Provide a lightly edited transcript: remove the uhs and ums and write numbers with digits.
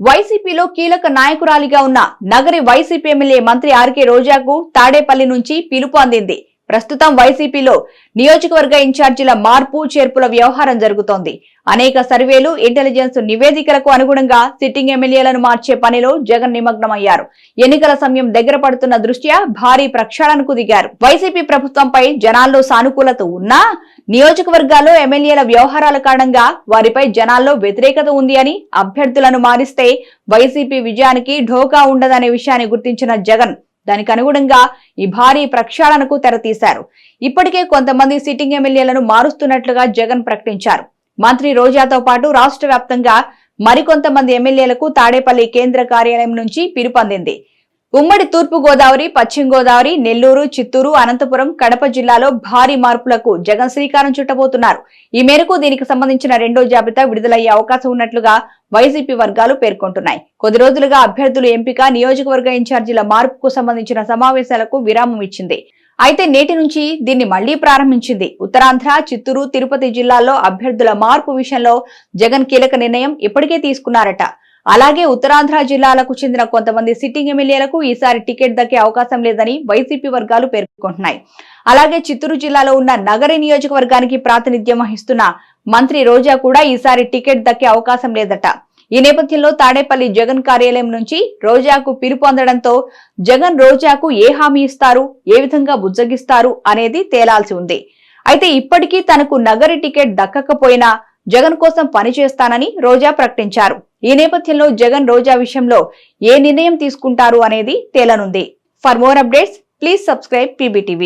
వైసీపీలో కీలక నాయకురాలిగా ఉన్న నగరి వైసీపీ ఎమ్మెల్యే మంత్రి ఆర్కే రోజాకు తాడేపల్లి నుంచి పిలుపు అందింది. ప్రస్తుతం వైసీపీలో నియోజకవర్గ ఇన్ఛార్జీల మార్పు చేర్పుల వ్యవహారం జరుగుతోంది. అనేక సర్వేలు, ఇంటెలిజెన్స్ నివేదికలకు అనుగుణంగా సిట్టింగ్ ఎమ్మెల్యేలను మార్చే పనిలో జగన్ నిమగ్నమయ్యారు. ఎన్నికల సమయం దగ్గర పడుతున్న దృష్ట్యా భారీ ప్రక్షాళనకు దిగారు. వైసీపీ ప్రభుత్వంపై జనాల్లో సానుకూలత ఉన్నా నియోజకవర్గాల్లో ఎమ్మెల్యేల వ్యవహారాల కారణంగా వారిపై జనాల్లో వ్యతిరేకత ఉంది అని, అభ్యర్థులను మారిస్తే వైసీపీ విజయానికి ఢోకా ఉండదనే విషయాన్ని గుర్తించిన జగన్ దానికి అనుగుణంగా ఈ భారీ ప్రక్షాళనకు తెరతీశారు. ఇప్పటికే కొంతమంది సిట్టింగ్ ఎమ్మెల్యేలను మారుస్తున్నట్లుగా జగన్ ప్రకటించారు. మంత్రి రోజాతో పాటు రాష్ట్ర వ్యాప్తంగా మరికొంతమంది ఎమ్మెల్యేలకు తాడేపల్లి కేంద్ర కార్యాలయం నుంచి పిలుపు అందింది. ఉమ్మడి తూర్పు గోదావరి, పశ్చిమ గోదావరి, నెల్లూరు, చిత్తూరు, అనంతపురం, కడప జిల్లాలో భారీ మార్పులకు జగన్ శ్రీకారం చుట్టబోతున్నారు. ఈ మేరకు దీనికి సంబంధించిన రెండో జాబితా విడుదలయ్యే అవకాశం ఉన్నట్లుగా వైసీపీ వర్గాలు పేర్కొంటున్నాయి. కొద్ది రోజులుగా అభ్యర్థుల ఎంపిక, నియోజకవర్గ ఇన్ఛార్జీల మార్పుకు సంబంధించిన సమావేశాలకు విరామం ఇచ్చింది. అయితే నేటి నుంచి దీన్ని మళ్లీ ప్రారంభించింది. ఉత్తరాంధ్ర, చిత్తూరు, తిరుపతి జిల్లాల్లో అభ్యర్థుల మార్పు విషయంలో జగన్ కీలక నిర్ణయం ఇప్పటికే తీసుకున్నారట. అలాగే ఉత్తరాంధ్ర జిల్లాలకు చెందిన కొంతమంది సిట్టింగ్ ఎమ్మెల్యేలకు ఈసారి టికెట్ దక్కే అవకాశం లేదని వైసీపీ వర్గాలు పేర్కొంటున్నాయి. అలాగే చిత్తూరు జిల్లాలో ఉన్న నగరి నియోజకవర్గానికి ప్రాతినిధ్యం వహిస్తున్న మంత్రి రోజా కూడా ఈసారి టికెట్ దక్కే అవకాశం లేదట. ఈ నేపథ్యంలో తాడేపల్లి జగన్ కార్యాలయం నుంచి రోజాకు పిలుపు అందడంతో జగన్ రోజాకు ఏ హామీ ఇస్తారు, ఏ విధంగా బుజ్జగిస్తారు అనేది తేలాల్సి ఉంది. అయితే ఇప్పటికీ తనకు నగరి టికెట్ దక్కకపోయినా జగన్ కోసం పనిచేస్తానని రోజా ప్రకటించారు. ఈ నేపథ్యంలో జగన్ రోజా విషయంలో ఏ నిర్ణయం తీసుకుంటారు అనేది తేలనుంది. For more updates please subscribe PBTV.